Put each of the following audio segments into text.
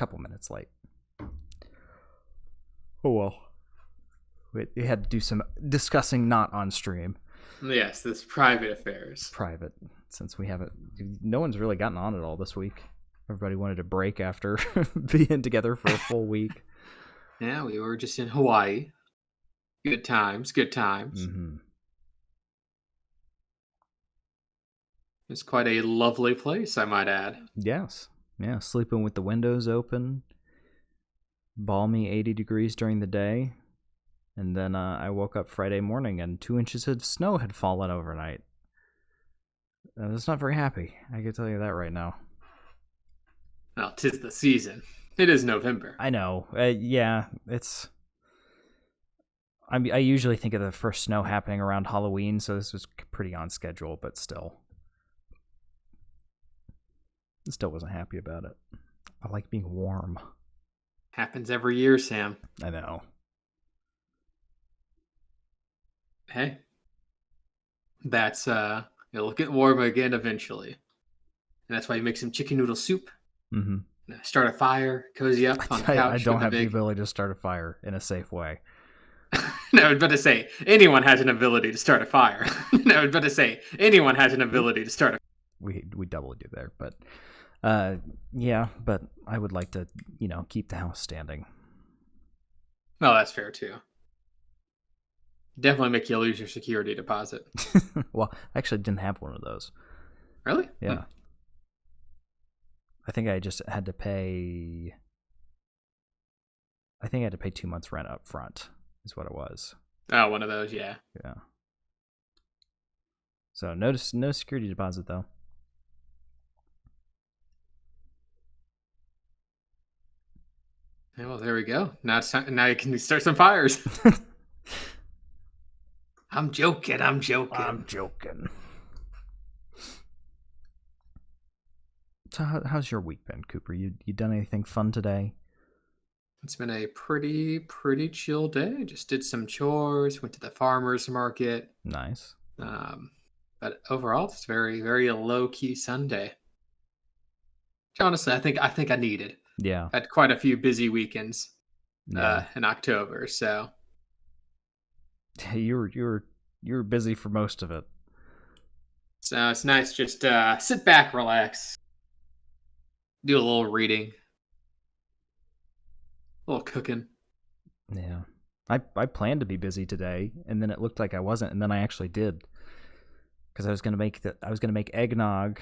couple minutes late. Oh well. We had to do some discussing not on stream. Yes, this private affairs. Private, since we haven't. No one's really gotten on it all this week. Everybody wanted a break after being together for a full week. Yeah, we were just in Hawaii. Good times, good times. Mm-hmm. It's quite a lovely place, I might add. Yes. Yeah, sleeping with the windows open. Balmy 80 degrees during the day. And then I woke up Friday morning and 2 inches of snow had fallen overnight. I was not very happy. I can tell you that right now. Well, 'tis the season. It is November. I know. Yeah, it's... I usually think of the first snow happening around Halloween, so this was pretty on schedule, but still. I still wasn't happy about it. I like being warm. Happens every year, Sam. I know. Hey. That's, it'll get warm again eventually. And that's why you make some chicken noodle soup. Mm-hmm. Start a fire, cozy up on the couch. I don't have the ability to start a fire in a safe way. No, I was about to say, anyone has an ability to start a fire. No, I was about to say, anyone has an ability to start a We doubly do there, but yeah, but I would like to, keep the house standing. No, that's fair too. Definitely make you lose your security deposit. Well, I actually didn't have one of those. Really? Yeah. I think I just had to pay... I think I had to pay 2 months rent up front, is what it was. Oh, one of those, yeah. Yeah. So no security deposit, though. Yeah, well, there we go. Now it's time, now you can start some fires. I'm joking. I'm joking. So how's your week been, Cooper? You done anything fun today? It's been a pretty chill day. Just did some chores, went to the farmer's market. Nice. But overall, it's very low key Sunday. Which honestly, I think I needed. Yeah. Had quite a few busy weekends in October, so you were busy for most of it. So it's nice just sit back, relax, do a little reading, a little cooking. Yeah. I planned to be busy today, and then it looked like I wasn't, and then I actually did. Because I was gonna make eggnog,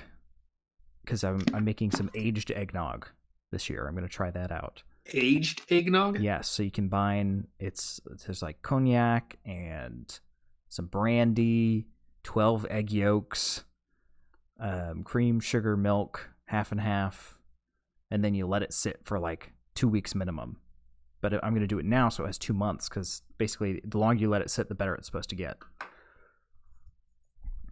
because I'm making some aged eggnog this year. I'm gonna try that out. Aged eggnog? Yes, so you combine there's like cognac and some brandy, 12 egg yolks, cream, sugar, milk, half and half, and then you let it sit for like 2 weeks minimum. But I'm going to do it now, so it has 2 months, because basically the longer you let it sit, the better it's supposed to get.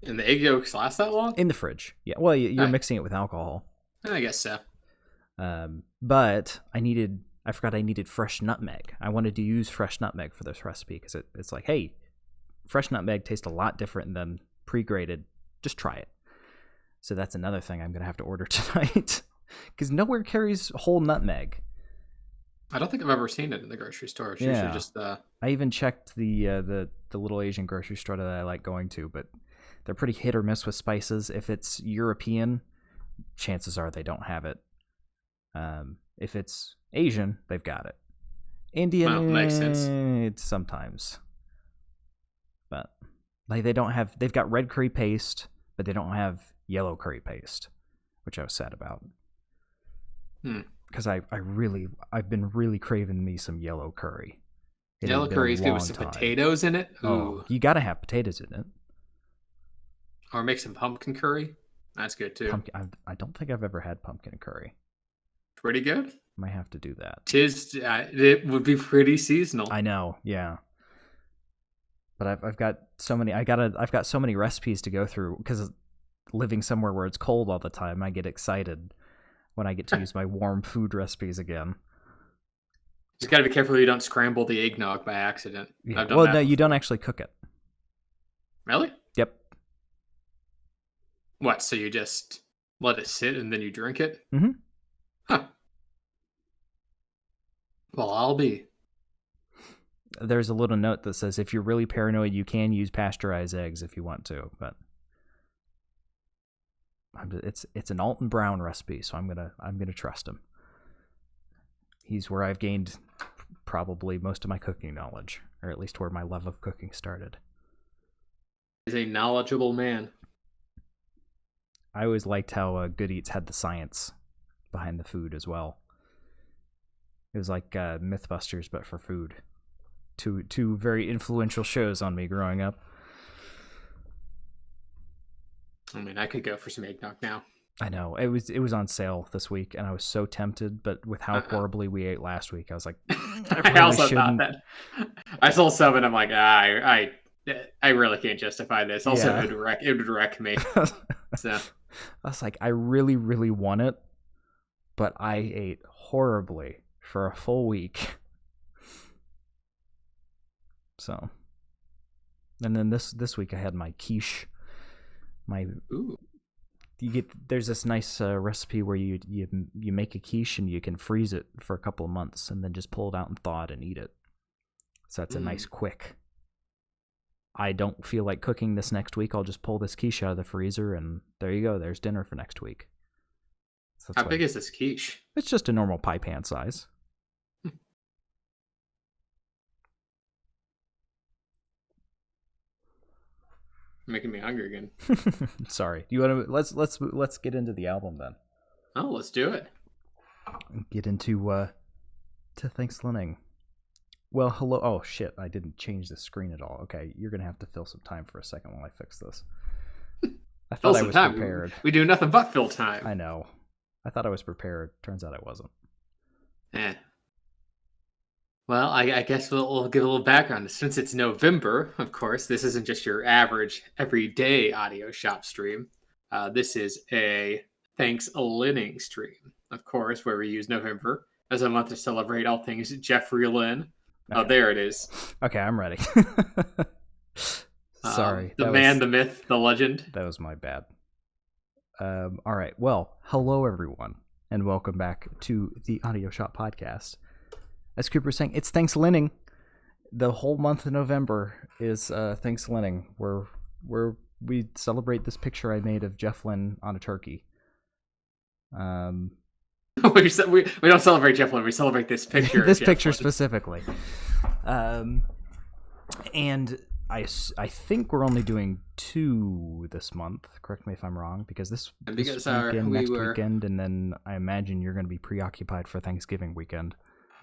And the egg yolks last that long? In the fridge. Yeah, well, you're mixing it with alcohol. I guess so. But I forgot I needed fresh nutmeg. I wanted to use fresh nutmeg for this recipe, because it's like, hey, fresh nutmeg tastes a lot different than pre-grated. Just try it. So that's another thing I'm going to have to order tonight, because nowhere carries whole nutmeg. I don't think I've ever seen it in the grocery store. It's usually just I even checked the little Asian grocery store that I like going to, but they're pretty hit or miss with spices. If it's European, chances are they don't have it. If it's Asian, they've got it. Indian, well, makes sense. It's sometimes. But like they've got red curry paste, but they don't have yellow curry paste, which I was sad about. Because I've been really craving me some yellow curry. Yellow curry is good with some potatoes in it. Ooh. Oh, you gotta have potatoes in it. Or make some pumpkin curry. That's good too. I don't think I've ever had pumpkin curry. Pretty good. Might have to do that. It would be pretty seasonal. I know, yeah. But I've got so many. I've got so many recipes to go through, because living somewhere where it's cold all the time, I get excited when I get to use my warm food recipes again. Just gotta be careful you don't scramble the eggnog by accident. Yeah. Well, no, you don't actually cook it. Really? Yep. What? So you just let it sit and then you drink it? Mm-hmm. Huh. Well, I'll be. There's a little note that says if you're really paranoid, you can use pasteurized eggs if you want to, but it's an Alton Brown recipe, so I'm gonna trust him. He's where I've gained probably most of my cooking knowledge, or at least where my love of cooking started. He's a knowledgeable man. I always liked how Good Eats had the science behind the food as well. It was like Mythbusters, but for food. Two very influential shows on me growing up. I mean, I could go for some eggnog now. I know. It was on sale this week, and I was so tempted, but with how horribly we ate last week, I was like, I also thought that. I saw some, and I'm like, I really can't justify this. Also, yeah. it would wreck me. So I was like, I really, really want it, but I ate horribly for a full week. So, and then this week I had my quiche. There's this nice recipe where you make a quiche and you can freeze it for a couple of months and then just pull it out and thaw it and eat it. So that's a nice quick. I don't feel like cooking this next week. I'll just pull this quiche out of the freezer and there you go. There's dinner for next week. So how big is this quiche? It's just a normal pie pan size. Making me hungry again. Sorry. Do you want to let's get into the album then? Oh, let's do it. Get into to Thanks-Lynning. Well, hello. Oh shit! I didn't change the screen at all. Okay, you're gonna have to fill some time for a second while I fix this. I thought I was prepared. We do nothing but fill time. I know. I thought I was prepared. Turns out I wasn't. Well, I guess we'll give a little background. Since it's November, of course, this isn't just your average everyday audio shop stream. This is a Thanks-Lynning stream, of course, where we use November as a month to celebrate all things Jeffrey Lynn. Okay. Oh, there it is. Okay, I'm ready. Sorry. The man, the myth, the legend. That was my bad. All right. Well, hello, everyone, and welcome back to the Audio Shop Podcast. As Cooper was saying, it's Thanks-Lynning. The whole month of November is Thanks-Lynning, where we celebrate this picture I made of Jeff Lynne on a turkey. We don't celebrate Jeff Lynne. We celebrate this picture. This picture specifically. And I think we're only doing 2 this month. Correct me if I'm wrong, because this weekend, next weekend, and then I imagine you're going to be preoccupied for Thanksgiving weekend.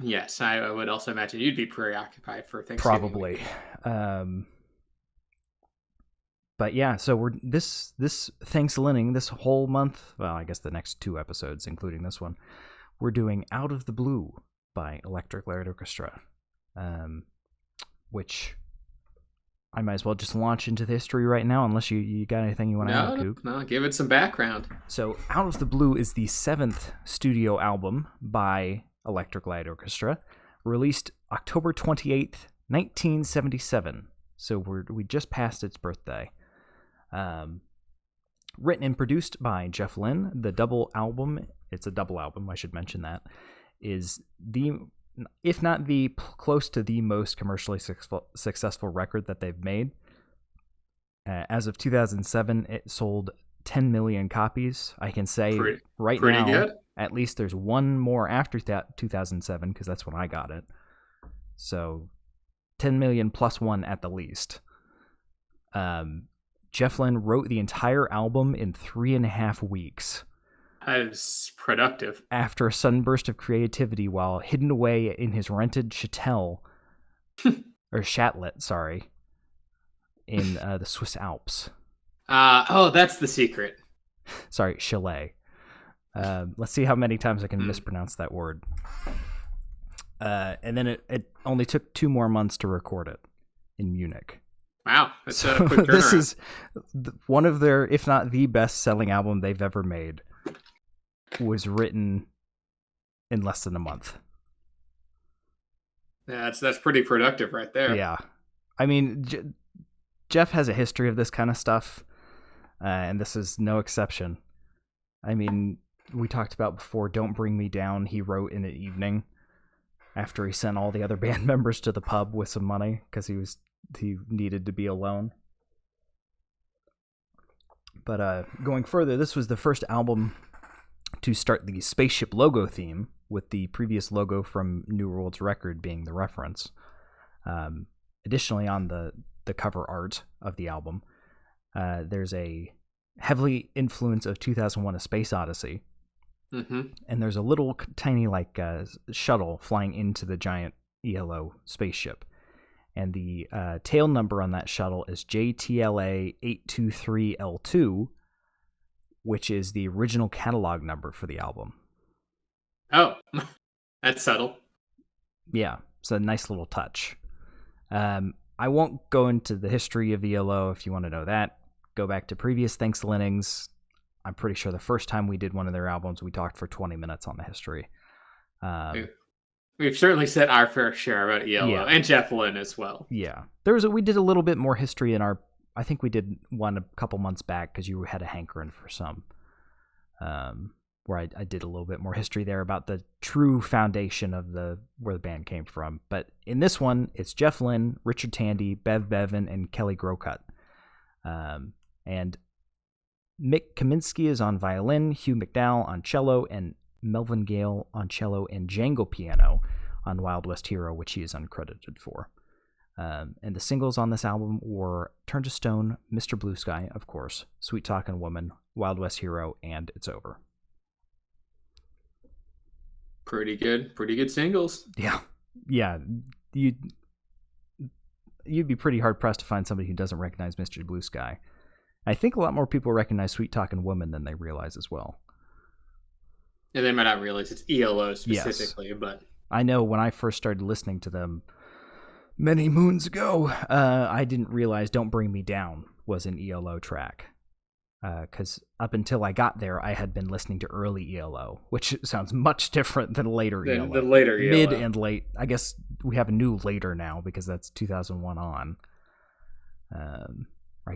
Yes, I would also imagine you'd be preoccupied for Thanksgiving. Probably. But yeah, so we're this Thanks-Lynning, this whole month, well, I guess the next 2 episodes, including this one, we're doing Out of the Blue by Electric Light Orchestra, which I might as well just launch into the history right now, unless you got anything you want to add, Coop. No, give it some background. So Out of the Blue is the 7th studio album by Electric Light Orchestra, released October 28th, 1977. So we just passed its birthday. Written and produced by Jeff Lynne. The double album, it's a double album, I should mention that, is if not close to the most commercially successful record that they've made. As of 2007, it sold 10 million copies. I can say right now, good. At least there's one more after that 2007, because that's when I got it. So 10 million plus one at the least. Jeff Lynne wrote the entire album in 3.5 weeks. That is productive. After a sudden burst of creativity while hidden away in his rented chattel, or chatlet, sorry, in the Swiss Alps. That's the secret. Sorry, chalet. Let's see how many times I can mispronounce that word. And then it only took 2 more months to record it in Munich. Wow, that's a quick turnaround. This is one of their, if not the best-selling album they've ever made, was written in less than a month. Yeah, that's pretty productive right there. Yeah. I mean, Jeff has a history of this kind of stuff, and this is no exception. I mean, we talked about before, Don't Bring Me Down, he wrote in an evening. after he sent all the other band members to the pub with some money because he needed to be alone. But going further, this was the first album to start the spaceship logo theme, with the previous logo from New World's record being the reference. Additionally, on the cover art of the album, there's a heavily influence of 2001: A Space Odyssey. Mm-hmm. And there's a little tiny shuttle flying into the giant ELO spaceship. And the tail number on that shuttle is JTLA 823L2, which is the original catalog number for the album. Oh, that's subtle. Yeah, it's a nice little touch. I won't go into the history of ELO if you want to know that. Go back to previous Thanks-Lynnings. I'm pretty sure the first time we did one of their albums, we talked for 20 minutes on the history. We've certainly said our fair share about ELO, and Jeff Lynne as well. Yeah. We did a little bit more history in our... I think we did one a couple months back because you had a hankering for some. Where I did a little bit more history there about the true foundation of where the band came from. But in this one, it's Jeff Lynne, Richard Tandy, Bev Bevan, and Kelly Grocott. And Mick Kaminsky is on violin, Hugh McDowell on cello, and Melvin Gale on cello and Django piano on Wild West Hero, which he is uncredited for. And the singles on this album were Turn to Stone, Mr. Blue Sky, of course, Sweet Talkin' Woman, Wild West Hero, and It's Over. Pretty good singles. Yeah. You'd be pretty hard pressed to find somebody who doesn't recognize Mr. Blue Sky. I think a lot more people recognize Sweet Talkin' Woman than they realize as well. Yeah, they might not realize it's ELO specifically, yes. But I know when I first started listening to them many moons ago, I didn't realize Don't Bring Me Down was an ELO track. Because up until I got there, I had been listening to early ELO, which sounds much different than later ELO. The later ELO. Mid and late. I guess we have a new later now because that's 2001 on. I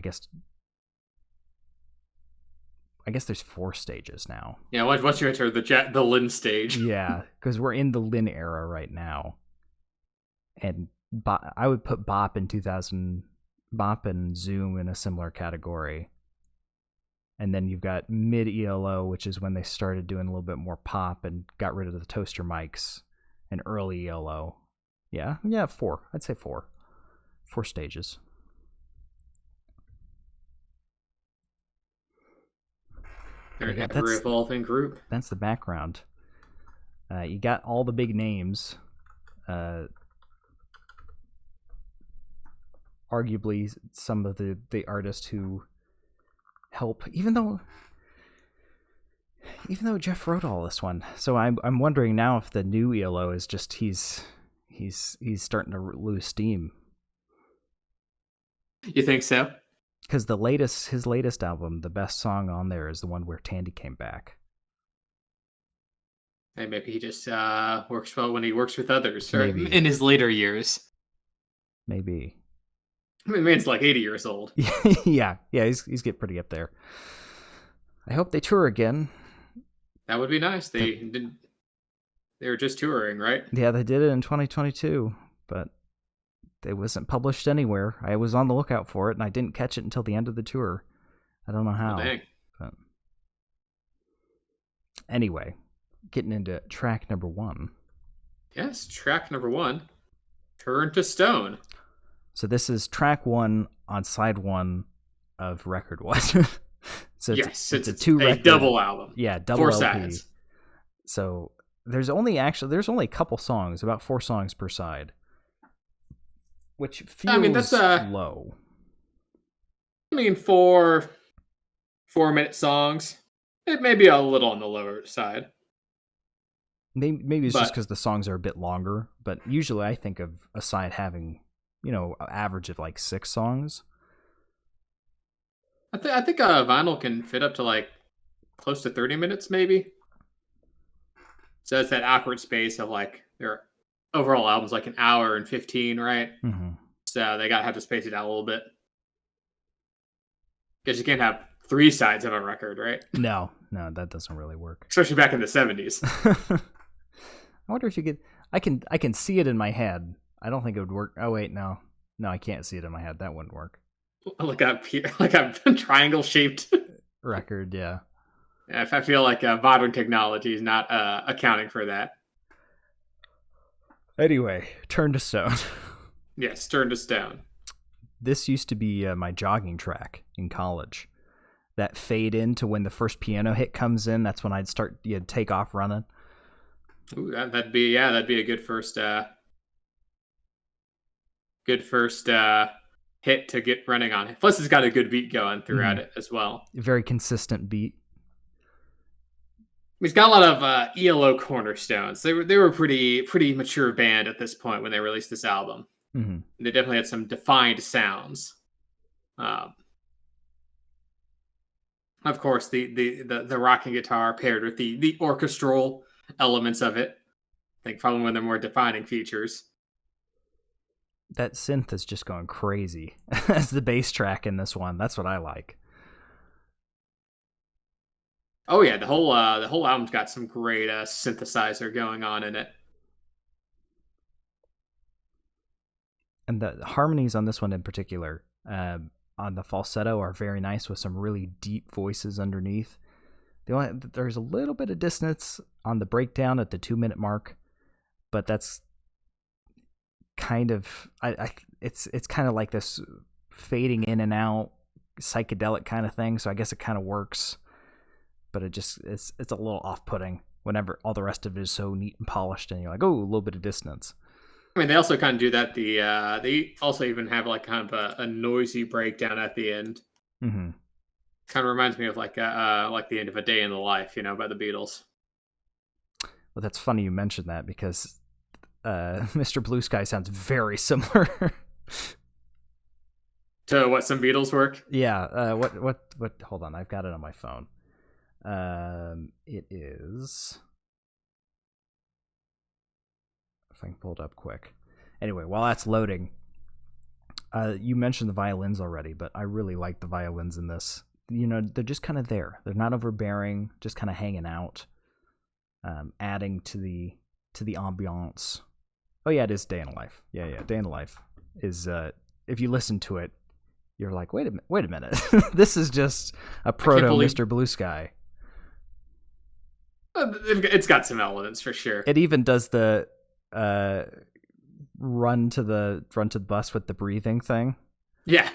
guess there's 4 stages now. Yeah, once you enter the Lynn stage. Yeah, because we're in the Lynn era right now. And I would put Bop and Zoom in a similar category. And then you've got mid-ELO, which is when they started doing a little bit more pop and got rid of the toaster mics, and early ELO. Yeah, 4. I'd say 4. 4 stages. They're an ever-evolving group. That's the background. You got all the big names. Arguably, some of the artists who help, even though Jeff wrote all this one. So I'm wondering now if the new ELO is just he's starting to lose steam. You think so? Because his latest album, the best song on there is the one where Tandy came back. And maybe he just works well when he works with others, or Maybe. in his later years. Maybe. I mean, man's like 80 years old. yeah, he's getting pretty up there. I hope they tour again. That would be nice. They were just touring, right? Yeah, they did it in 2022, but it wasn't published anywhere. I was on the lookout for it, and I didn't catch it until the end of the tour. I don't know how. Oh, dang. But anyway, getting into track number 1. Yes, track number 1, Turn to Stone. So this is track 1 on side 1 of record 1. So yes, it's a double album. Yeah, double 4 LP. sides. So there's only a couple songs, about 4 songs per side, which feels low. I mean, 4 4-minute songs, it may be a little on the lower side. Maybe it's just because the songs are a bit longer, but usually I think of a side having, an average of like 6 songs. I think vinyl can fit up to like close to 30 minutes, maybe. So it's that awkward space of like their overall album's like an hour and 15, right? Mm-hmm. So they gotta have to space it out a little bit because you can't have 3 sides of a record, right? No, that doesn't really work. Especially back in the 70s. I wonder if you could. I can see it in my head. I don't think it would work. Oh wait, no, I can't see it in my head. That wouldn't work. Like a triangle shaped Record, yeah. I feel like modern technology is not accounting for that. Anyway, Turn to Stone. Yes, Turn to Stone. This used to be my jogging track in college. That fade into when the first piano hit comes in. That's when I'd start. You'd take off running. Ooh, that'd be a good first hit to get running on. Plus, it's got a good beat going throughout it as well. Very consistent beat. He's got a lot of ELO cornerstones. They were pretty mature band at this point when they released this album. Mm-hmm. They definitely had some defined sounds. Of course, the rocking guitar paired with the orchestral elements of it. I think probably one of their more defining features. That synth is just going crazy as the bass track in this one. That's what I like. Oh yeah, the whole album's got some great synthesizer going on in it. And the harmonies on this one in particular, on the falsetto, are very nice with some really deep voices underneath. There's a little bit of dissonance on the breakdown at the 2-minute mark, but that's kind of it's kind of like this fading in and out psychedelic kind of thing. So I guess it kind of works, but it's a little off-putting whenever all the rest of it is so neat and polished, and you're like, oh, a little bit of dissonance. I mean, they also kind of do that. They also even have like kind of a noisy breakdown at the end. Mm-hmm. Kind of reminds me of like the end of A Day in the Life, by the Beatles. Well, that's funny you mentioned that because Mr. Blue Sky sounds very similar to what some Beatles work. Yeah. What? Hold on, I've got it on my phone. It is. If I can pull it up quick. Anyway, while that's loading, you mentioned the violins already, but I really like the violins in this. They're just kind of there. They're not overbearing, just kind of hanging out, adding to the ambiance. Oh yeah, it is Day in the Life. Yeah, Day in the Life is. If you listen to it, you're like, wait a minute. This is just a proto Mr. Blue Sky. It's got some elements for sure. It even does the run to the bus with the breathing thing. Yeah.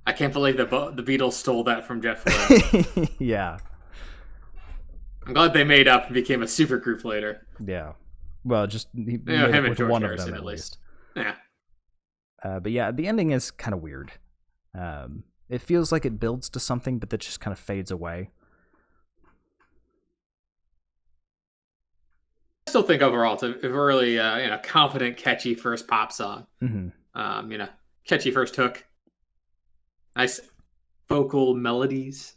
I can't believe the Beatles stole that from Jeff Lynne. Yeah. I'm glad they made up and became a supergroup later. Yeah. Well, just him and George one Harrison, of them at least. Yeah. But yeah, the ending is kind of weird. It feels like it builds to something, but that just kind of fades away. I still think overall it's a really confident, catchy first pop song. Mm-hmm. Catchy first hook. Nice vocal melodies.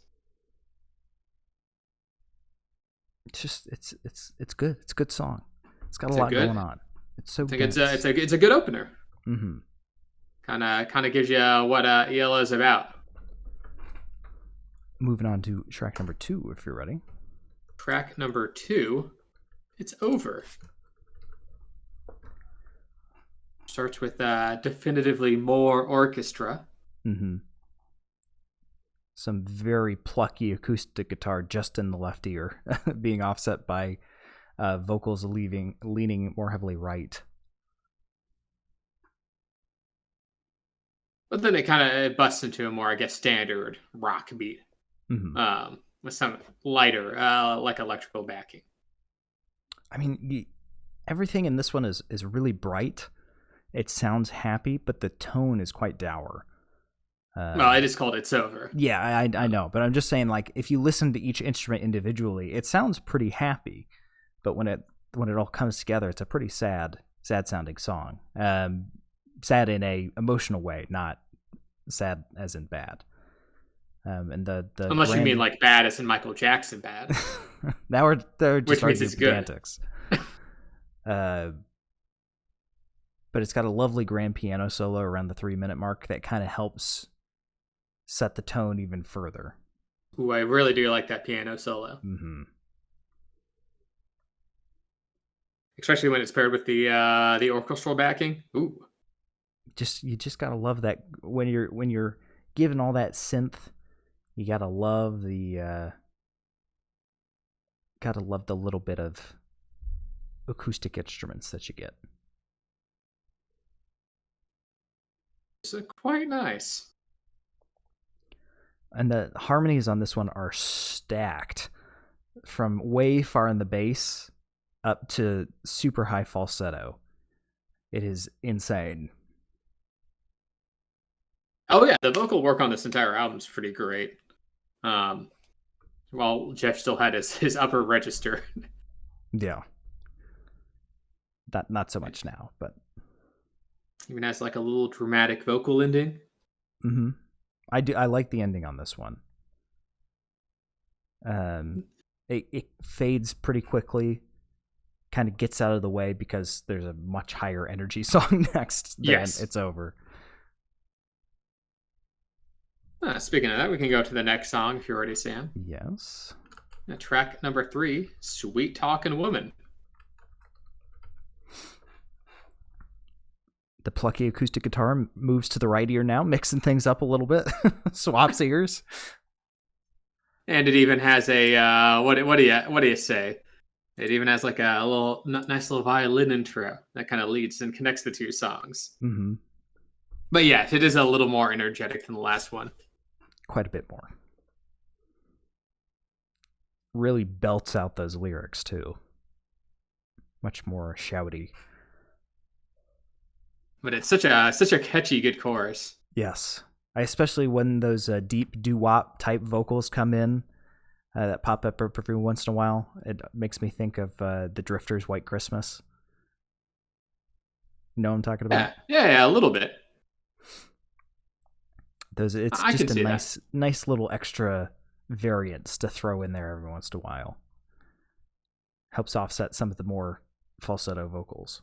It's good. It's a good song. It's got a lot going on. It's so good. It's a good opener. Mm-hmm. Kind of gives you what ELO is about. Moving on to track number 2, if you're ready. Track number 2, It's Over. Starts with definitively more orchestra. Mm-hmm. Some very plucky acoustic guitar just in the left ear, being offset by vocals leaning more heavily right. But then it busts into a more, I guess, standard rock beat. Mm-hmm. With some lighter, like electrical backing. I mean, everything in this one is really bright. It sounds happy, but the tone is quite dour. Well, I just called It's Over. Yeah, I know, but I'm just saying, like, if you listen to each instrument individually, it sounds pretty happy, but when it all comes together, it's a pretty sad sounding song. Sad in a emotional way, not sad as in bad. And the unless you mean like bad as in Michael Jackson bad. Now they're just which means it's pedantics. But it's got a lovely grand piano solo around the 3-minute mark that kind of helps set the tone even further. Ooh, I really do like that piano solo. Mm-hmm. especially when it's paired with the orchestral backing. Ooh, You just gotta love that when you're given all that synth. You gotta love the little bit of acoustic instruments that you get. it's quite nice. And the harmonies on this one are stacked from way far in the bass up to super high falsetto. It is insane. Oh yeah, the vocal work on this entire album is pretty great. While Jeff still had his upper register. Yeah. Not so much now, but Even has like a little dramatic vocal ending. mm-hmm. I like the ending on this one. It fades pretty quickly, kind of gets out of the way because there's a much higher energy song next. Yes, it's over. Speaking of that, we can go to the next song if you're ready, Sam. Yes. Track number 3, "Sweet Talkin' Woman." The plucky acoustic guitar moves to the right ear now, mixing things up a little bit. Swaps ears. And it even has a what do you say? It even has like a little nice little violin intro that kind of leads and connects the two songs. Mm-hmm. But yes, it is a little more energetic than the last one. Quite a bit more. Really belts out those lyrics too. Much more shouty. But it's such a catchy, good chorus. Yes, especially when those deep doo-wop type vocals come in that pop up every once in a while. It makes me think of the Drifters' "White Christmas." You know what I'm talking about? Yeah, a little bit. It's just a nice little extra variance to throw in there every once in a while. Helps offset some of the more falsetto vocals.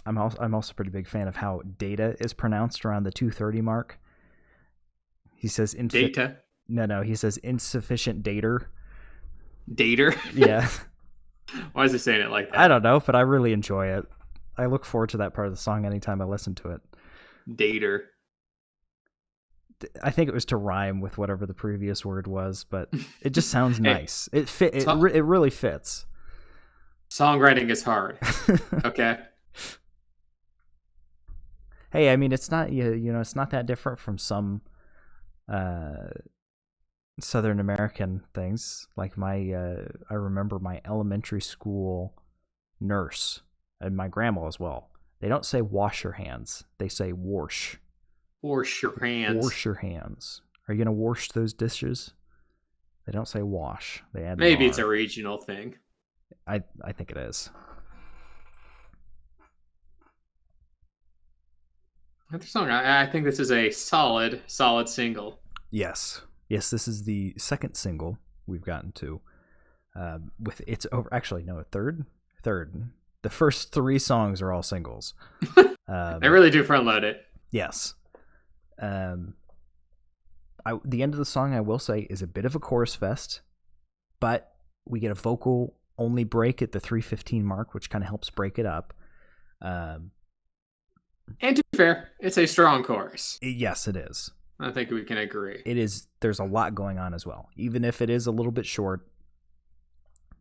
I'm also a pretty big fan of how data is pronounced around the 2:30 mark. He says data. No, he says insufficient dater. Dater? Yeah. Why is he saying it like that? I don't know, but I really enjoy it. I look forward to that part of the song anytime I listen to it. Dater. I think it was to rhyme with whatever the previous word was, but it just sounds nice. It really fits. Songwriting is hard. Okay. Hey, I mean, it's not it's not that different from some Southern American things. Like I remember my elementary school nurse and my grandma as well. They don't say wash your hands; they say wash. Wash your hands. Wash your hands. Are you gonna wash those dishes? They don't say wash. They add maybe it's a regional thing. I think it is. Another song. I think this is a solid single. Yes, this is the second single we've gotten to. With it's over. Actually, no, third. The first 3 songs are all singles. They really do front load it. Yes. The end of the song, I will say, is a bit of a chorus fest, but we get a vocal only break at the 3:15 mark, which kind of helps break it up. And to be fair, it's a strong chorus. Yes, it is. I think we can agree. It is. There's a lot going on as well. Even if it is a little bit short,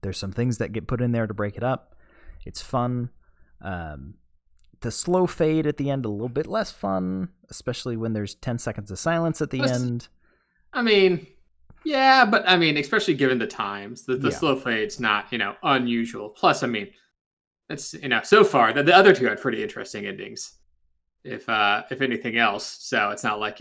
there's some things that get put in there to break it up. It's fun. The slow fade at the end, a little bit less fun, especially when there's 10 seconds of silence at the end. I mean, yeah, but I mean, especially given the times, the slow fade's not, unusual. Plus, I mean, it's, so far, the other two had pretty interesting endings. If anything else, so it's not like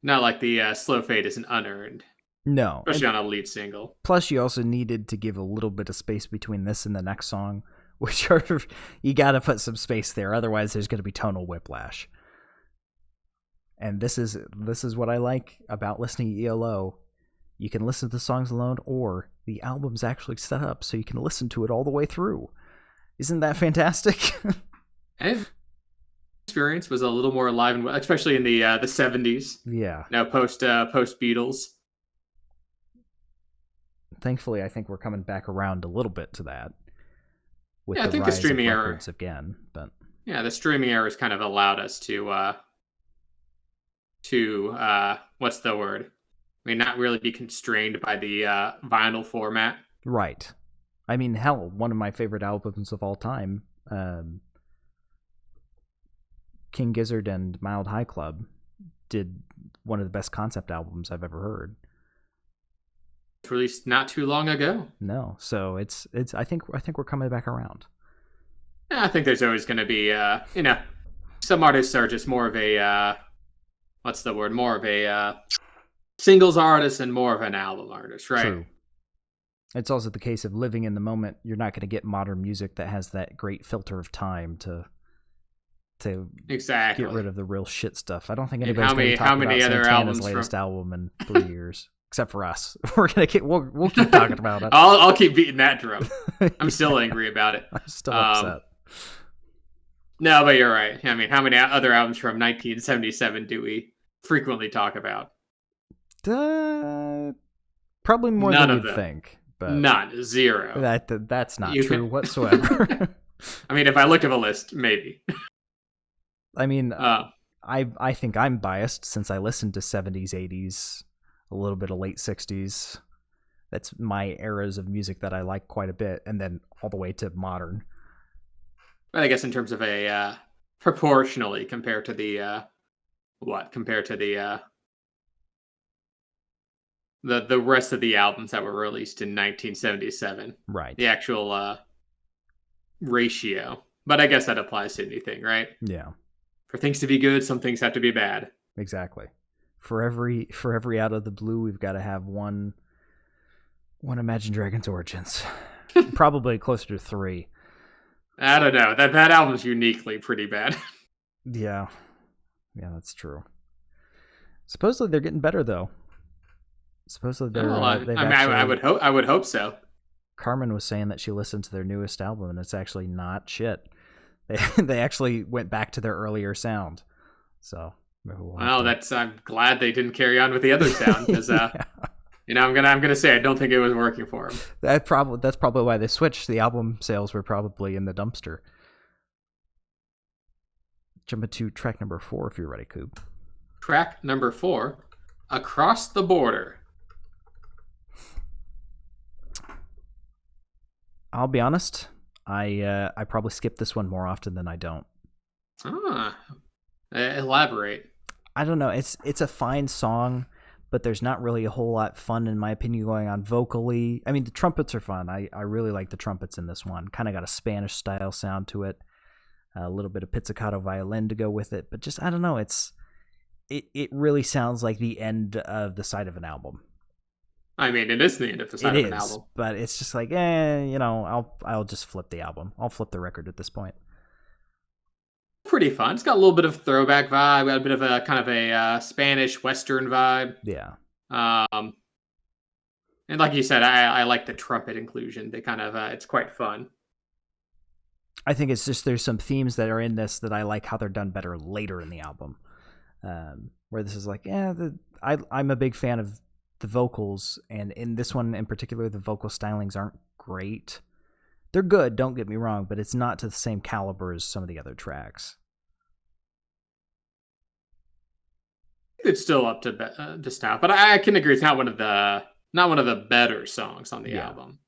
not like the slow fade isn't unearned. No, especially on a lead single. Plus, you also needed to give a little bit of space between this and the next song, which are you got to put some space there, otherwise there's going to be tonal whiplash. And this is what I like about listening to ELO. You can listen to the songs alone, or the album's actually set up so you can listen to it all the way through. Isn't that fantastic? And experience was a little more alive and well, especially in the 70s. Yeah. Now post Beatles. Thankfully, I think we're coming back around a little bit to that with I the think rise the streaming of era records again. But the streaming era has kind of allowed us to what's the word? I mean, not really be constrained by the vinyl format. right. I mean, hell, one of my favorite albums of all time, King Gizzard and Mild High Club, did one of the best concept albums I've ever heard. It's released not too long ago. No, so it's. I think we're coming back around. I think there's always going to be, some artists are just more of a, what's the word? More of a singles artist and more of an album artist, right? True. It's also the case of living in the moment. You're not going to get modern music that has that great filter of time to exactly get rid of the real shit stuff. I don't think And anybody's going to talk how many about other Santana's albums latest album in 3 years, except for us. We'll keep talking about it. I'll keep beating that drum. I'm still angry about it. I'm still upset. No, but you're right. I mean, how many other albums from 1977 do we frequently talk about? Probably more None than of you'd them. think. But None. Zero. that's not true whatsoever. I mean, if I look at a list, maybe. I mean, I think I'm biased since I listened to 70s, 80s, a little bit of late 60s. That's my eras of music that I like quite a bit, and then all the way to modern. But I guess in terms of a proportionally compared to the the rest of the albums that were released in 1977, Right. the actual ratio. But I guess that applies to anything, right? Yeah. For things to be good, some things have to be bad. Exactly. For every Out of the Blue, we've got to have one Imagine Dragons Origins. Probably closer to 3. I don't know. That album's uniquely pretty bad. Yeah. Yeah, that's true. Supposedly they're getting better though. Supposedly they're I would hope so. Carmen was saying that she listened to their newest album and it's actually not shit. They actually went back to their earlier sound. So I'm glad they didn't carry on with the other sound because yeah. I'm gonna say I don't think it was working for them. That's probably why they switched. The album sales were probably in the dumpster. Jump into track number 4 if you're ready, Coop. Track number 4, Across the Border. I'll be honest. I probably skip this one more often than I don't. Elaborate. I don't know. It's a fine song, but there's not really a whole lot fun, in my opinion, going on vocally. I mean, the trumpets are fun. I really like the trumpets in this one. Kind of got a Spanish-style sound to it. A little bit of pizzicato violin to go with it. But just, I don't know. It really sounds like the end of the side of an album. I mean, it is the end of the side of an album. But it's just like, I'll just flip the album. I'll flip the record at this point. Pretty fun. It's got a little bit of throwback vibe. Got a bit of a kind of a Spanish Western vibe. Yeah. And like you said, I like the trumpet inclusion. They kind of it's quite fun. I think it's just there's some themes that are in this that I like how they're done better later in the album. Where this is like, I'm a big fan of the vocals, and in this one in particular, the vocal stylings aren't great. They're good, don't get me wrong, but it's not to the same caliber as some of the other tracks. It's still up to snuff, but I can agree it's not one of the better songs on the album.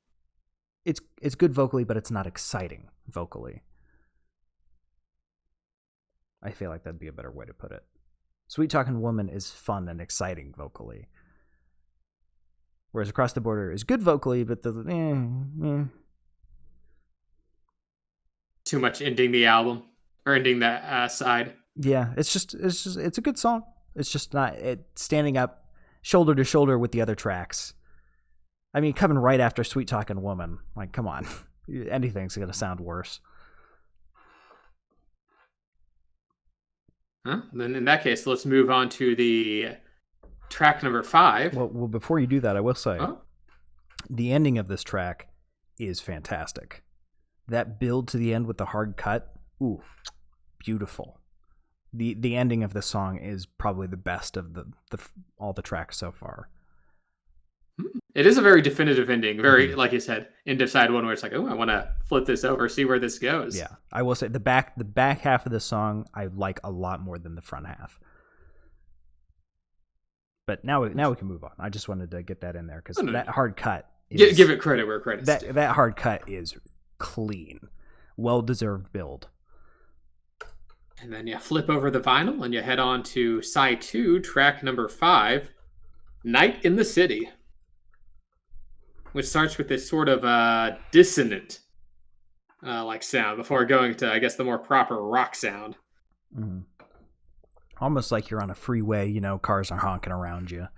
It's good vocally, but it's not exciting vocally. I feel like that'd be a better way to put it. Sweet Talking Woman is fun and exciting vocally. Whereas Across the Border is good vocally, but too much ending the album or ending that side. Yeah, it's a good song. It's just not standing up shoulder to shoulder with the other tracks. I mean, coming right after Sweet Talking Woman, like, come on, anything's gonna sound worse. Then in that case, let's move on to the track number 5. Well, before you do that, I will say the ending of this track is fantastic. That build to the end with the hard cut, ooh, beautiful. the ending of the song is probably the best of the all the tracks so far. It is a very definitive ending. Very, like you said, end side one where it's like, oh, I want to flip this over, see where this goes. Yeah, I will say the back half of the song I like a lot more than the front half. But now we can move on. I just wanted to get that in there because that hard cut. Give it credit where credit's due. That hard cut is clean, well deserved build. And then you flip over the vinyl and you head on to side 2, track number 5, "Night in the City," which starts with this sort of dissonant like sound before going to, I guess, the more proper rock sound. Mm-hmm. Almost like you're on a freeway, you know, cars are honking around you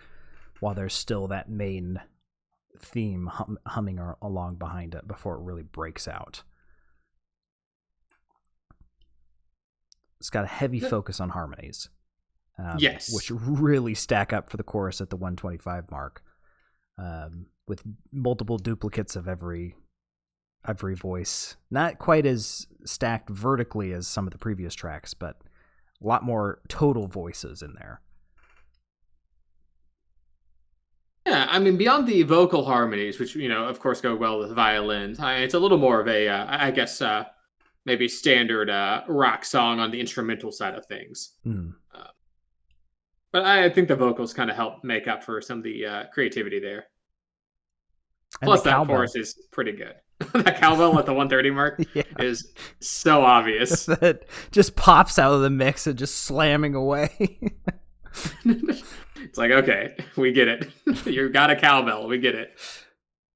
while there's still that main theme humming along behind it before it really breaks out. It's got a heavy focus on harmonies. Yes. Which really stack up for the chorus at the 125 mark. With multiple duplicates of every voice. Not quite as stacked vertically as some of the previous tracks, but a lot more total voices in there. Yeah, I mean, beyond the vocal harmonies, which, you know, of course go well with violins, it's a little more of a, I guess, maybe standard rock song on the instrumental side of things. Mm. But I think the vocals kind of help make up for some of the creativity there. And plus, that chorus is pretty good. That cowbell at the 130 mark is so obvious. That just pops out of the mix and just slamming away. It's like, okay, we get it. You got a cowbell. We get it.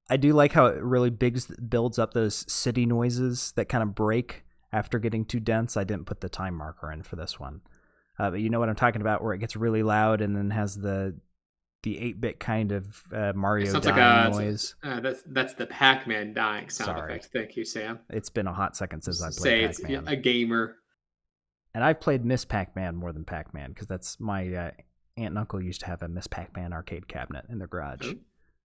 I do like how it really builds up those city noises that kind of break after getting too dense. I didn't put the time marker in for this one. But you know what I'm talking about, where it gets really loud and then has the 8-bit kind of Mario dying noise. That's the Pac-Man dying sound effect. Thank you, Sam. It's been a hot second since I played Pac-Man. It's a gamer. And I've played Miss Pac-Man more than Pac-Man because that's my aunt and uncle used to have a Miss Pac-Man arcade cabinet in their garage. Oh.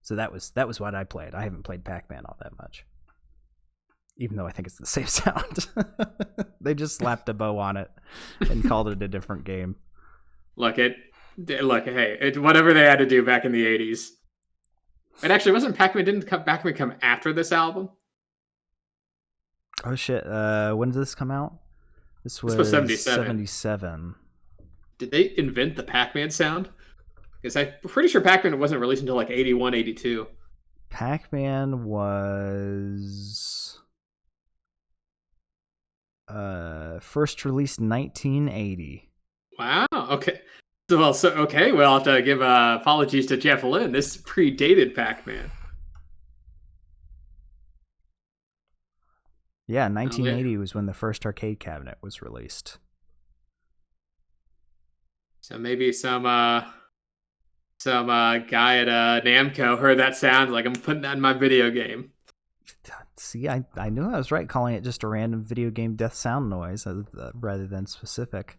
So that was what I played. I haven't played Pac-Man all that much, even though I think it's the same sound. They just slapped a bow on it and called it a different game. Look, hey, whatever they had to do back in the 80s. It actually wasn't Pac-Man. Didn't Pac-Man come after this album? Oh shit! When did this come out? This was 77. Did they invent the Pac-Man sound? Because I'm pretty sure Pac-Man wasn't released until like 81, 82. Pac-Man was first released 1980. Wow. Okay. We'll have to give apologies to Jeff Lynne. This predated Pac-Man. Yeah, 1980 was when the first arcade cabinet was released. So maybe some guy at Namco heard that sound, like, I'm putting that in my video game. See, I knew I was right calling it just a random video game death sound noise rather than specific.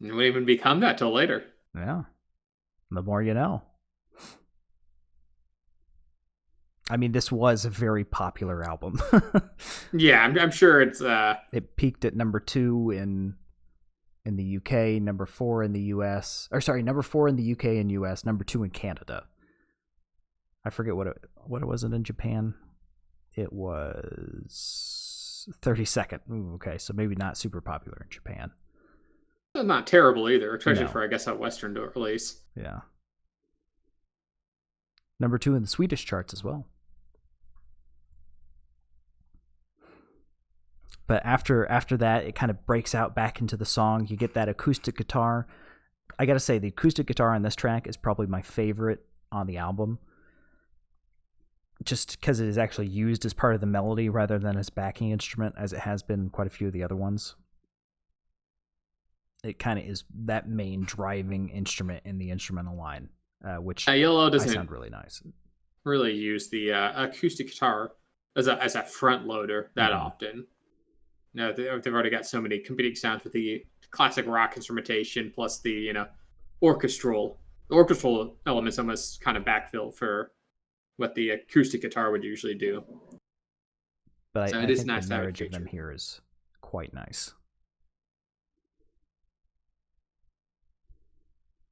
It wouldn't even become that till later. Yeah. The more you know. I mean, this was a very popular album. Yeah, I'm sure it's... It peaked at number 2 in the UK, number 4 in the US. Or sorry, number 4 in the UK and US, number 2 in Canada. I forget what it was in Japan. It was 32nd. Ooh, okay, so maybe not super popular in Japan. Not terrible either, especially for, I guess, a Western release. Yeah. Number 2 in the Swedish charts as well. But after that, it kind of breaks out back into the song. You get that acoustic guitar. I gotta say, the acoustic guitar on this track is probably my favorite on the album. Just because it is actually used as part of the melody rather than as backing instrument, as it has been quite a few of the other ones. It kind of is that main driving instrument in the instrumental line, which Yellow doesn't sound really nice. Really use the acoustic guitar as a front loader that often. No, they've already got so many competing sounds with the classic rock instrumentation plus the orchestral elements almost kind of backfill for what the acoustic guitar would usually do. But so I think nice the marriage of them here is quite nice.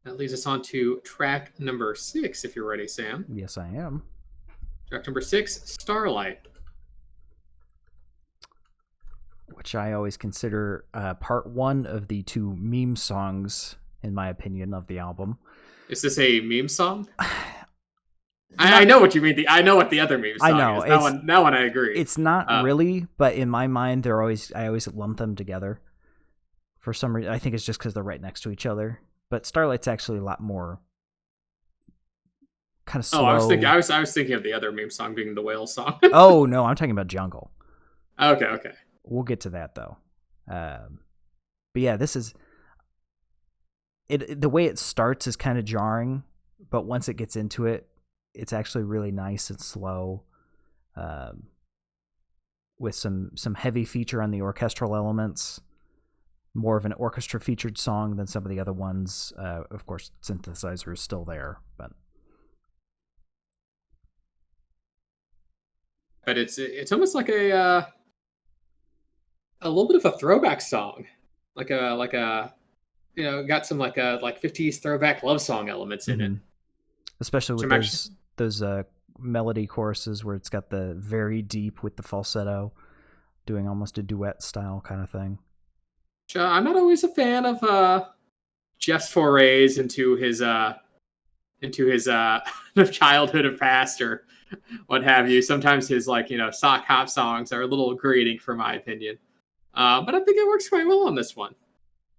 That leads us on to track number 6, if you're ready, Sam. Yes, I am. Track number 6, Starlight. Which I always consider part one of the two meme songs, in my opinion, of the album. Is this a meme song? I know what you mean. I know what the other meme song is. That one I agree. It's not really, but in my mind, I always lump them together. For some reason, I think it's just because they're right next to each other. But Starlight's actually a lot more kind of slow. I was thinking of the other meme song being the whale song. Oh no, I'm talking about Jungle. Okay. We'll get to that though. But yeah, this is it. The way it starts is kind of jarring, but once it gets into it, it's actually really nice and slow, with some heavy feature on the orchestral elements. More of an orchestra featured song than some of the other ones. Of course, synthesizer is still there, but it's almost like a little bit of a throwback song, like a got some like 50s throwback love song elements in it, especially with those melody choruses where it's got the very deep with the falsetto, doing almost a duet style kind of thing. I'm not always a fan of Jeff's forays into his childhood or past or what have you. Sometimes his sock hop songs are a little grating, for my opinion. But I think it works quite well on this one.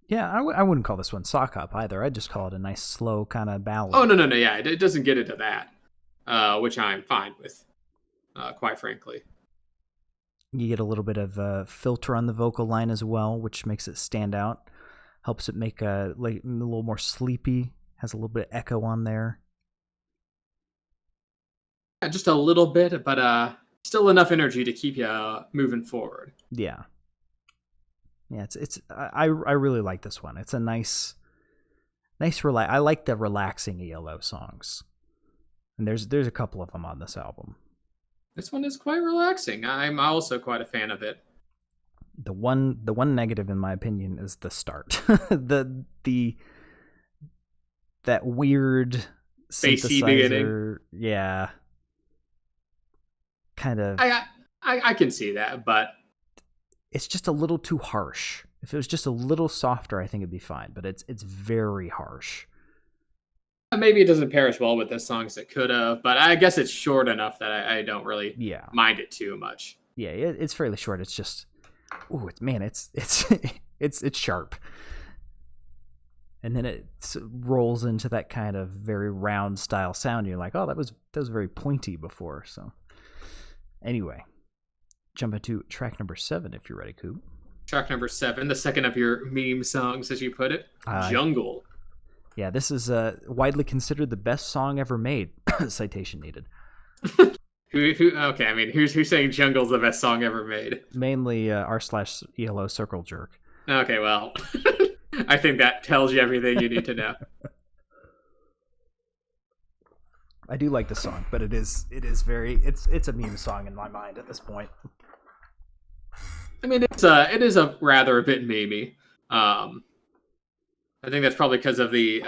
Yeah, I wouldn't call this one sock hop either. I'd just call it a nice slow kind of ballad. Oh no, yeah, it doesn't get into that, which I'm fine with, quite frankly. You get a little bit of filter on the vocal line as well, which makes it stand out. Helps it make a little more sleepy. Has a little bit of echo on there. Yeah, just a little bit, but still enough energy to keep you moving forward. Yeah. I really like this one. It's a nice I like the relaxing ELO songs, and there's a couple of them on this album. This one is quite relaxing. I'm also quite a fan of it. The one negative, in my opinion, is the start. that weird bassy synthesizer beginning. Yeah. Kind of. I can see that, but it's just a little too harsh. If it was just a little softer, I think it'd be fine. But it's very harsh. Maybe it doesn't pair as well with the songs it could have, but I guess it's short enough that I don't really mind it too much. Yeah, it's fairly short. It's just, it's sharp, and then it rolls into that kind of very round style sound. You're like, oh, that was very pointy before. So anyway, jump into track number 7 if you're ready, Coop. Track number 7, the second of your meme songs, as you put it, Jungle. Yeah, this is widely considered the best song ever made. Citation needed. Okay, I mean, who's saying Jungle's the best song ever made? Mainly r/ELO Circle Jerk. Okay, well, I think that tells you everything you need to know. I do like the song, but it is it's a meme song in my mind at this point. I mean, it is a rather a bit memey. I think that's probably because of the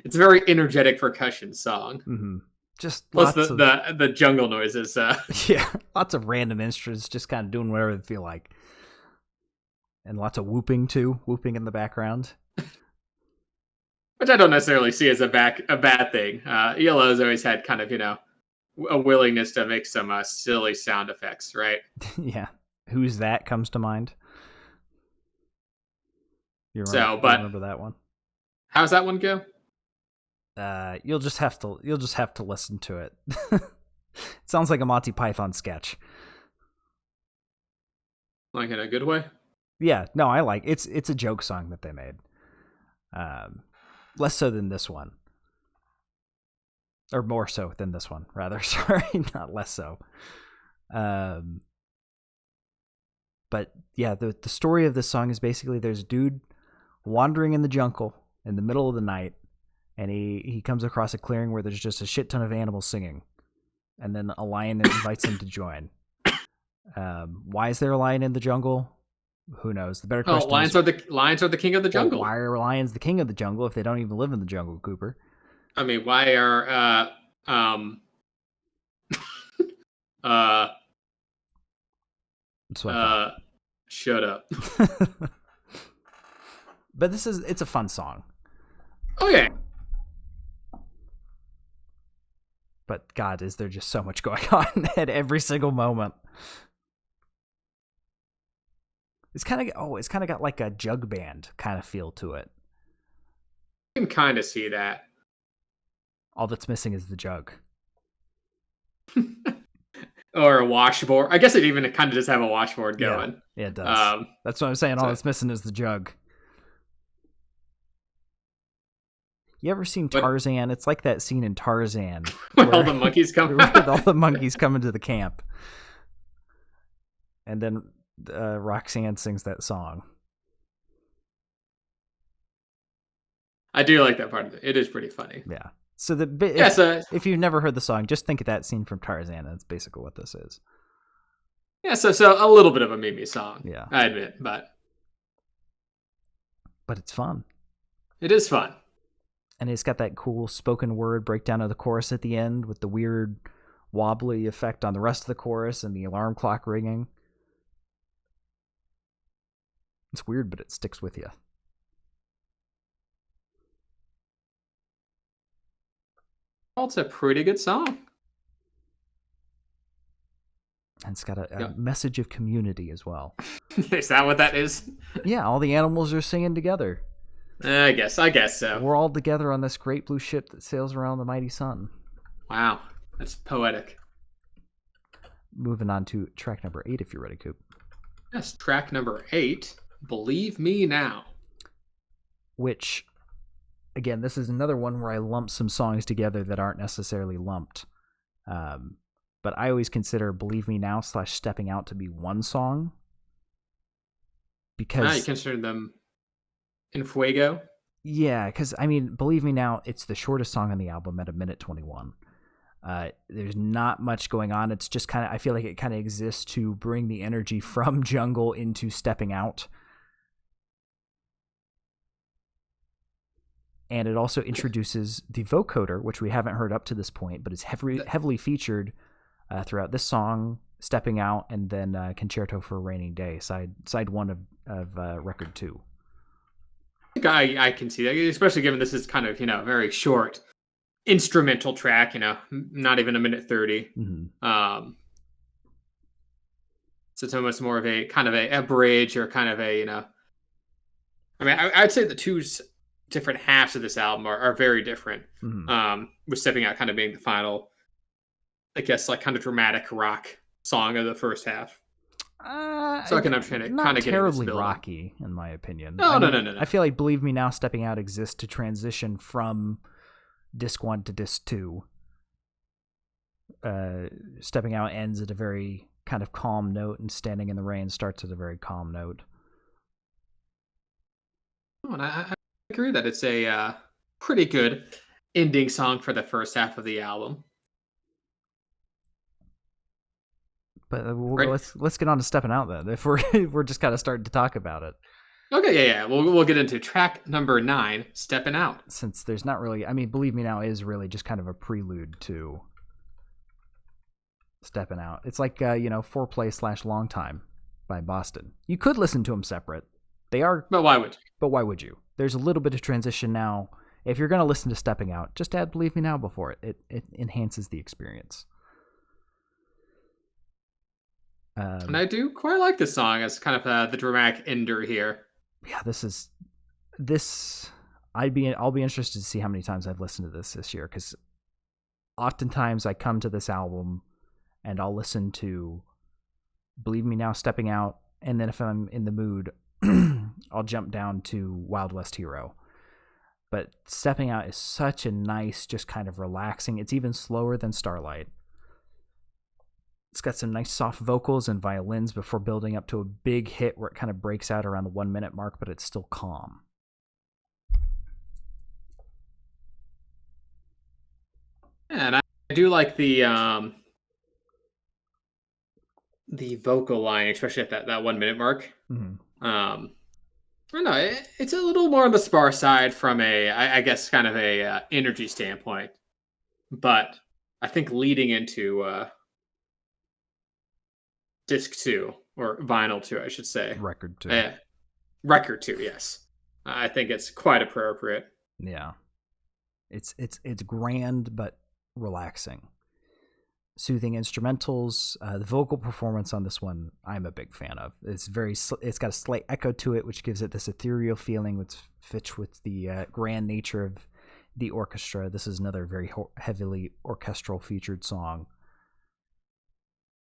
it's a very energetic percussion song. Mm-hmm. Just plus the jungle noises. Yeah, lots of random instruments just kind of doing whatever they feel like, and lots of whooping in the background, which I don't necessarily see as a bad thing. ELO's always had kind of a willingness to make some silly sound effects, right? Yeah, Who's That comes to mind. You remember that one? How's that one go? You'll just have to listen to it. It sounds like a Monty Python sketch. Like in a good way? Yeah, no, I like it's a joke song that they made. Less so than this one. Or more so than this one, rather. Sorry, not less so. But yeah, the story of this song is basically there's a dude wandering in the jungle in the middle of the night, and he comes across a clearing where there's just a shit ton of animals singing, and then a lion invites him to join. Why is there a lion in the jungle? Who knows? The better Oh, question is, lions are the king of the well, jungle. why are lions the king of the jungle if they don't even live in the jungle, Cooper? I mean, why are uh That's what uh shut up. I thought. But it's a fun song. Oh yeah. But God, is there just so much going on at every single moment? It's kind of got like a jug band kind of feel to it. You can kind of see that. All that's missing is the jug. Or a washboard. I guess it even kind of does have a washboard going. Yeah, it does. That's what I'm saying. All So, that's missing is the jug. You ever seen Tarzan? It's like that scene in Tarzan where all the monkeys come. With all the monkeys coming to the camp. And then Roxanne sings that song. I do like that part of it. It is pretty funny. Yeah. So if you've never heard the song, just think of that scene from Tarzan. That's basically what this is. Yeah, so a little bit of a Mimi song. Yeah, I admit, but it's fun. It is fun, and it's got that cool spoken word breakdown of the chorus at the end with the weird wobbly effect on the rest of the chorus and the alarm clock ringing. It's weird, but it sticks with you. Well, it's a pretty good song. And it's got a message of community as well. Is that what that is? Yeah, all the animals are singing together. I guess so. We're all together on this great blue ship that sails around the mighty sun. Wow, that's poetic. Moving on to track number 8, if you're ready, Coop. Yes, track number 8, Believe Me Now. Which, again, this is another one where I lump some songs together that aren't necessarily lumped. But I always consider Believe Me Now / Stepping Out to be one song. Because you consider them in Fuego? Yeah, because, I mean, Believe Me Now, it's the shortest song on the album at 1:21. There's not much going on. It's just kind of, I feel like it kind of exists to bring the energy from Jungle into Stepping Out. And it also introduces the vocoder, which we haven't heard up to this point, but it's heavily featured throughout this song, Stepping Out, and then Concerto for a Rainy Day, side 1 of record 2. I can see that, especially given this is kind of, a very short instrumental track, not even 1:30. Mm-hmm. So it's almost more of a kind of a bridge or kind of a, I mean, I'd say the two different halves of this album are very different. Mm-hmm. With Stepping Out kind of being the final, I guess, like kind of dramatic rock song of the first half. So I can understand it. Not terribly rocky, in my opinion. No. I feel like Believe Me Now, Stepping Out exists to transition from disc 1 to disc 2. Stepping Out ends at a very kind of calm note, and Standing in the Rain starts at a very calm note. Oh, and I agree that it's a pretty good ending song for the first half of the album. But let's get on to Stepping Out then. If we're just kind of starting to talk about it. Okay, yeah. We'll get into track number 9, Stepping Out. Since there's not really, I mean, Believe Me Now is really just kind of a prelude to Stepping Out. It's like Foreplay / Long Time by Boston. You could listen to them separate. They are. But why would you? But why would you? There's a little bit of transition now. If you're going to listen to Stepping Out, just add Believe Me Now before it. It enhances the experience. And I do quite like this song as kind of the dramatic ender here. Yeah, I'll be interested to see how many times I've listened to this year, because oftentimes I come to this album and I'll listen to Believe Me Now, Stepping Out, and then if I'm in the mood, I'll jump down to Wild West Hero. But Stepping Out is such a nice, just kind of relaxing. It's even slower than Starlight. It's got some nice soft vocals and violins before building up to a big hit where it kind of breaks out around the 1 minute mark, but it's still calm. Yeah, and I do like the vocal line, especially at that 1 minute mark. Mm-hmm. I don't know. It's a little more on the sparse side from I guess, kind of a energy standpoint. But I think leading into disc 2, or vinyl 2, I should say. Record 2. Record 2, yes. I think it's quite appropriate. Yeah. It's grand but relaxing. Soothing instrumentals. The vocal performance on this one, I'm a big fan of. It's got a slight echo to it, which gives it this ethereal feeling, which fits with the grand nature of the orchestra. This is another very heavily orchestral featured song.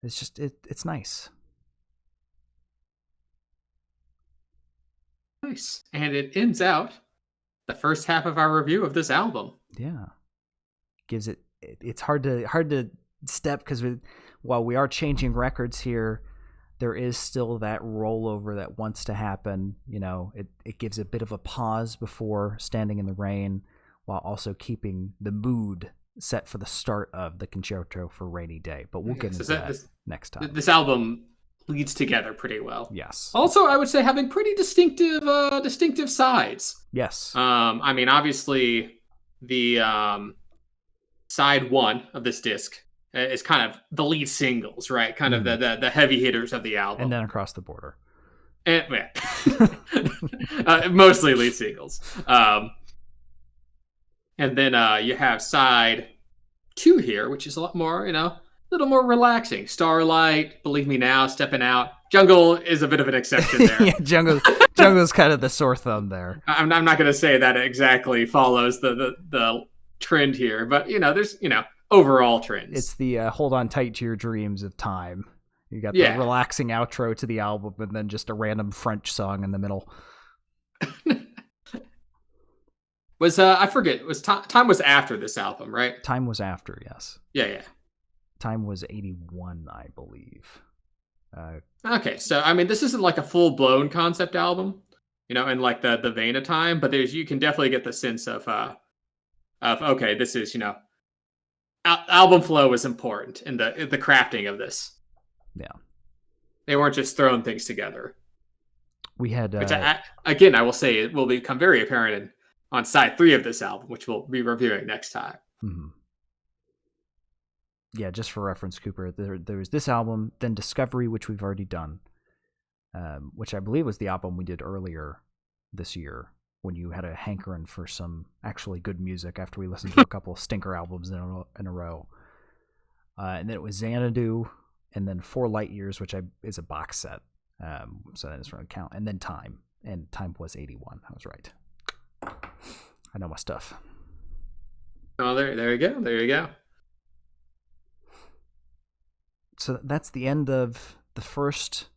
It's just it's nice. Nice. And it ends out the first half of our review of this album. Yeah. Gives it's hard to step, because while we are changing records here, there is still that rollover that wants to happen. It gives a bit of a pause before Standing in the Rain, while also keeping the mood set for the start of the Concerto for Rainy Day. But we'll get into that next time. This album leads together pretty well. Yes. Also, I would say having pretty distinctive sides. Yes. I mean, obviously, the side 1 of this disc is kind of the lead singles, right? Kind of the heavy hitters of the album. And then Across the Border. And, mostly lead singles. And then you have side 2 here, which is a lot more, a little more relaxing. Starlight, Believe Me Now, Stepping Out. Jungle is a bit of an exception there. Yeah, Jungle's kind of the sore thumb there. I'm not going to say that it exactly follows the trend here, but there's overall trends. It's the hold on tight to your dreams of time. You got the relaxing outro to the album, and then just a random French song in the middle. Was I forget? Time was after this album, right? Time was after, yes. Yeah. Time was 81, I believe. Okay, so I mean, this isn't like a full blown concept album, in like the vein of Time, but you can definitely get the sense of okay, this is album flow was important in the crafting of this. Yeah, they weren't just throwing things together. We had which I will say it will become very apparent on side 3 of this album, which we'll be reviewing next time. Mm-hmm. Yeah, just for reference, Cooper, there's this album, then Discovery, which we've already done, which I believe was the album we did earlier this year, when you had a hankering for some actually good music after we listened to a couple of stinker albums in a row. And then it was Xanadu, and then 4 Light Years, which is a box set, so that doesn't really count. And then Time, and Time was 81. I was right. I know my stuff. Oh, there you go. So that's the end of the first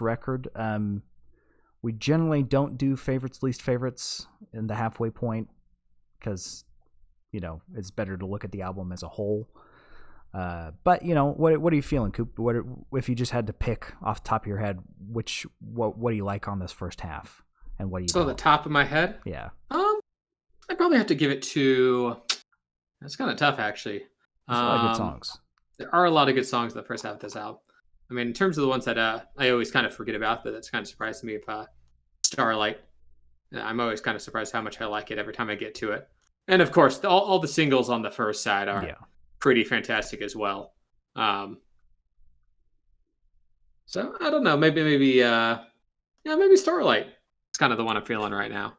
record. We generally don't do favorites, least favorites in the halfway point, because it's better to look at the album as a whole. But what are you feeling, Coop? What if you just had to pick off the top of your head, what do you like on this first half, and what do you? So the top of my head, yeah. I'd probably have to give it to. That's kind of tough, actually. There's a lot of good songs. There are a lot of good songs in the first half of this album. I mean, in terms of the ones that I always kind of forget about, but that's kind of surprised me. If Starlight, I'm always kind of surprised how much I like it every time I get to it. And of course, all the singles on the first side are pretty fantastic as well. So I don't know, maybe Starlight. It's kind of the one I'm feeling right now.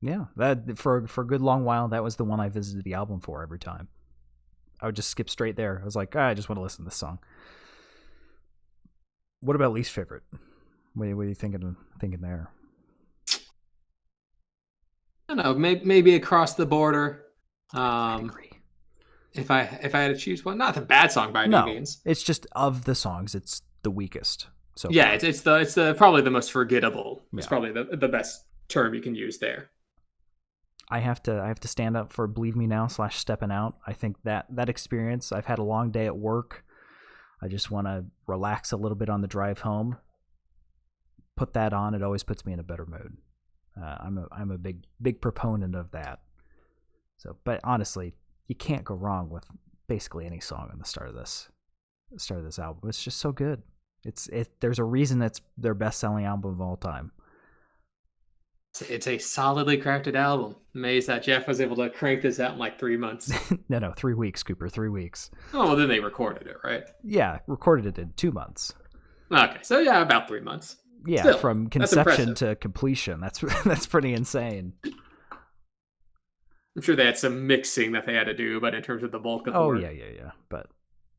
Yeah, that for a good long while, that was the one I visited the album for every time. I would just skip straight there. I was like, I just want to listen to this song. What about least favorite? What are you thinking there? I don't know, maybe Across the Border. I agree. If I had to choose one, not the bad song by any means. It's just of the songs, it's the weakest. So yeah, it's probably the most forgettable. It's probably the best term you can use there. I have to stand up for Believe Me Now / Stepping Out. I think that experience, I've had a long day at work. I just want to relax a little bit on the drive home. Put that on. It always puts me in a better mood. I'm a big proponent of that. So, but honestly, you can't go wrong with basically any song on the start of this album. It's just so good. There's a reason it's their best-selling album of all time. It's a solidly crafted album. Amazed that Jeff was able to crank this out in like 3 months. No, 3 weeks, Cooper. 3 weeks. Oh, well, then they recorded it, right? Yeah, recorded it in 2 months. Okay, so yeah, about 3 months. Yeah, Still, from conception to completion. That's pretty insane. I'm sure they had some mixing that they had to do, but in terms of the bulk of the work. Yeah. But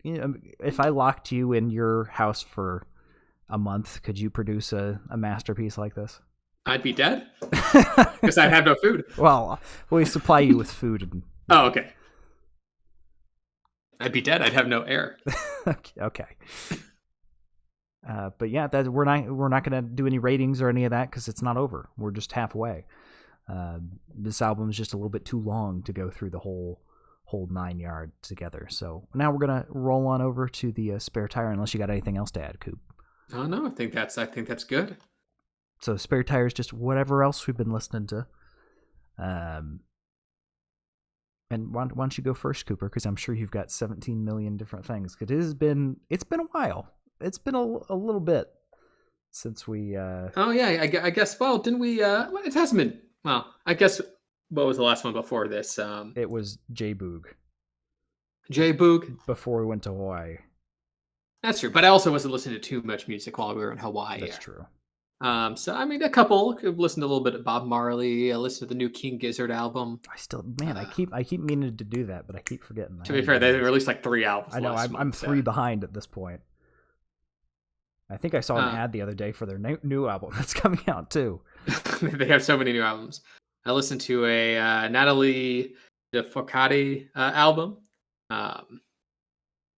if I locked you in your house for a month, could you produce a masterpiece like this? I'd be dead because I'd have no food. Well, we supply you with food. Oh, okay. I'd be dead. I'd have no air. Okay. But yeah, we're not going to do any ratings or any of that because it's not over. We're just halfway. This album is just a little bit too long to go through the whole 9 yards together. So now we're gonna roll on over to the spare tire. Unless you got anything else to add, Coop. Oh no, I think that's good. So spare tire is just whatever else we've been listening to. And why don't you go first, Cooper? Because I'm sure you've got 17 million different things. Because it's been a while. It's been a little bit since we. Oh yeah, I guess. Well, didn't we? It hasn't been. Well, I guess. What was the last one before this? It was J Boog. J Boog. Before we went to Hawaii. That's true, but I also wasn't listening to too much music while we were in Hawaii. That's true. So I mean, a couple. I've listened to a little bit of Bob Marley. I listened to the new King Gizzard album. I keep meaning to do that, but I keep forgetting. To be fair, they released like 3 albums. I know. I'm 3 behind at this point. I think I saw an ad the other day for their new album that's coming out too. They have so many new albums. I listened to a Natalie DeFocati album,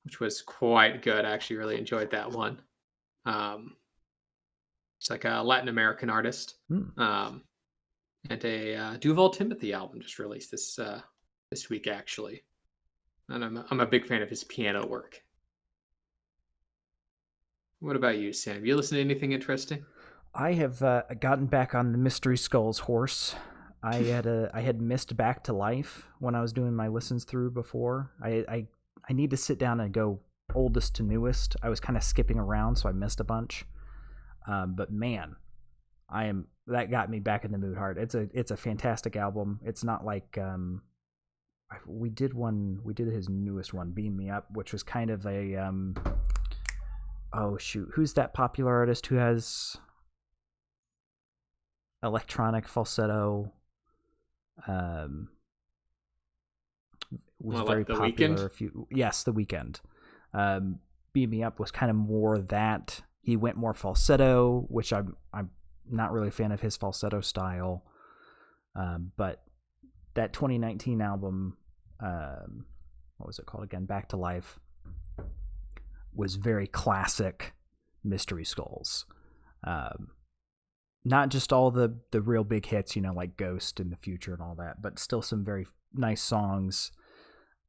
which was quite good. I actually really enjoyed that one. It's like a Latin American artist. And a Duval Timothy album just released this week, actually. And I'm a big fan of his piano work. What about you, Sam? You listen to anything interesting? I have gotten back on the Mystery Skulls horse. I had missed Back to Life when I was doing my listens through before. I need to sit down and go oldest to newest. I was kind of skipping around, so I missed a bunch. But man, that got me back in the mood hard. It's a fantastic album. It's not like we did his newest one, Beam Me Up, which was kind of a oh shoot, who's that popular artist who has electronic falsetto? Was very like popular. Yes, The Weeknd. Beam Me Up was kind of more that. He went more falsetto, which I'm not really a fan of his falsetto style. But that 2019 album, what was it called again? Back to Life, was very classic Mystery Skulls. Not just all the real big hits, like Ghost in the Future and all that, but still some very nice songs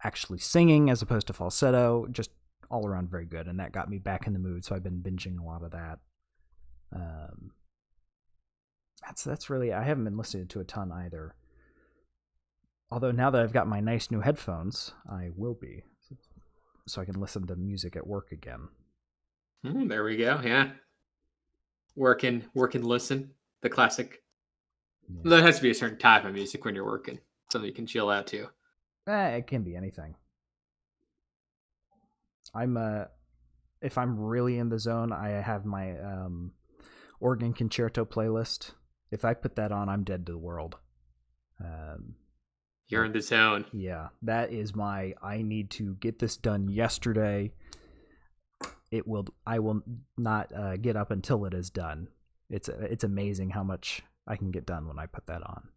actually singing as opposed to falsetto. Just all around very good, and that got me back in the mood, so I've been binging a lot of that. That's really, I haven't been listening to a ton either. Although now that I've got my nice new headphones, I will be, so I can listen to music at work again. There we go. Yeah. Work and listen. The classic. Yeah. There has to be a certain type of music when you're working. Something you can chill out to. It can be anything. If I'm really in the zone, I have my organ concerto playlist. If I put that on, I'm dead to the world. You're in the zone. Yeah, that is I need to get this done yesterday. I will not get up until it is done. It's amazing how much I can get done when I put that on.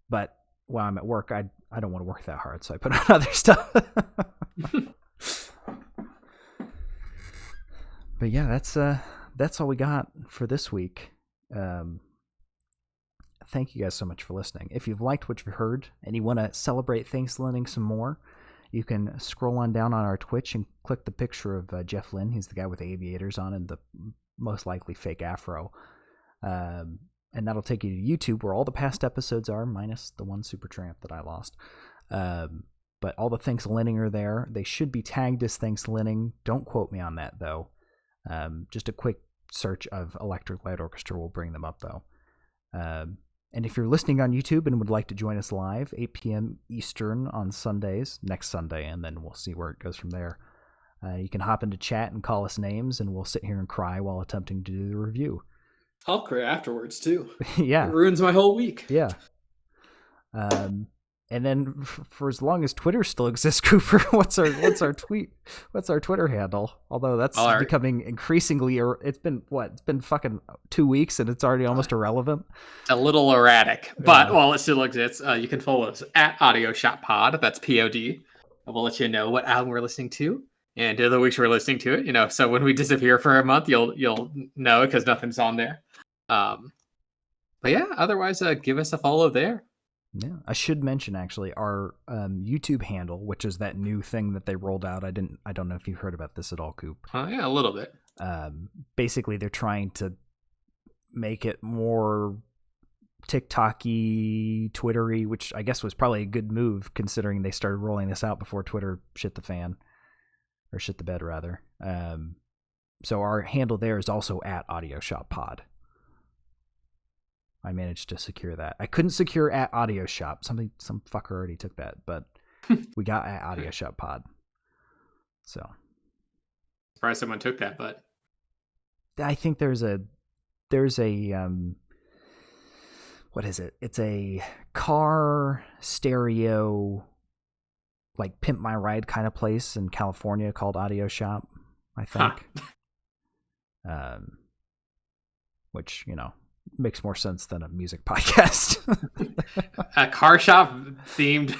But while I'm at work, I don't want to work that hard, so I put on other stuff. But yeah, that's all we got for this week. Thank you guys so much for listening. If you've liked what you've heard and you want to celebrate Thanks-Lynning some more, you can scroll on down on our Twitch and click the picture of Jeff Lynn. He's the guy with the aviators on and the most likely fake afro. And that'll take you to YouTube, where all the past episodes are, minus the one Supertramp that I lost. But all the Thanks-Lynning are there. They should be tagged as Thanks-Lynning. Don't quote me on that, though. Just a quick search of Electric Light Orchestra will bring them up, though. And if you're listening on YouTube and would like to join us live, 8 p.m. Eastern on Sundays, next Sunday, and then we'll see where it goes from there. You can hop into chat and call us names, and we'll sit here and cry while attempting to do the review. I'll cry afterwards, too. Yeah. It ruins my whole week. Yeah. And then for as long as Twitter still exists, Cooper, what's our tweet? What's our Twitter handle? Although that's becoming increasingly, it's been fucking 2 weeks and it's already almost irrelevant. It's a little erratic, but while it still exists, you can follow us at Audio Shop Pod. That's POD. We'll let you know what album we're listening to and the other weeks we're listening to it. So when we disappear for a month, you'll know because nothing's on there. But yeah, otherwise, give us a follow there. Yeah, I should mention actually our YouTube handle, which is that new thing that they rolled out. I don't know if you've heard about this at all, Coop. Yeah, a little bit. Basically, they're trying to make it more TikTok-y, Twitter-y, which I guess was probably a good move considering they started rolling this out before Twitter shit the fan, or shit the bed rather. So our handle there is also at Audio Shop Pod. I managed to secure that. I couldn't secure at Audio Shop. Some fucker already took that, but we got at Audio Shop Pod. So surprised someone took that, but I think there's a what is it? It's a car stereo, like Pimp My Ride kind of place in California called Audio Shop, I think. Which, makes more sense than a music podcast. A car shop themed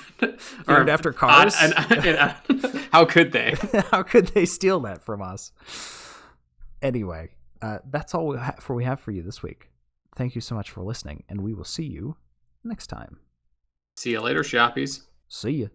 after cars. How could they? How could they steal that from us? Anyway, that's all we have for you this week. Thank you so much for listening, and we will see you next time. See you later, shoppies. See ya.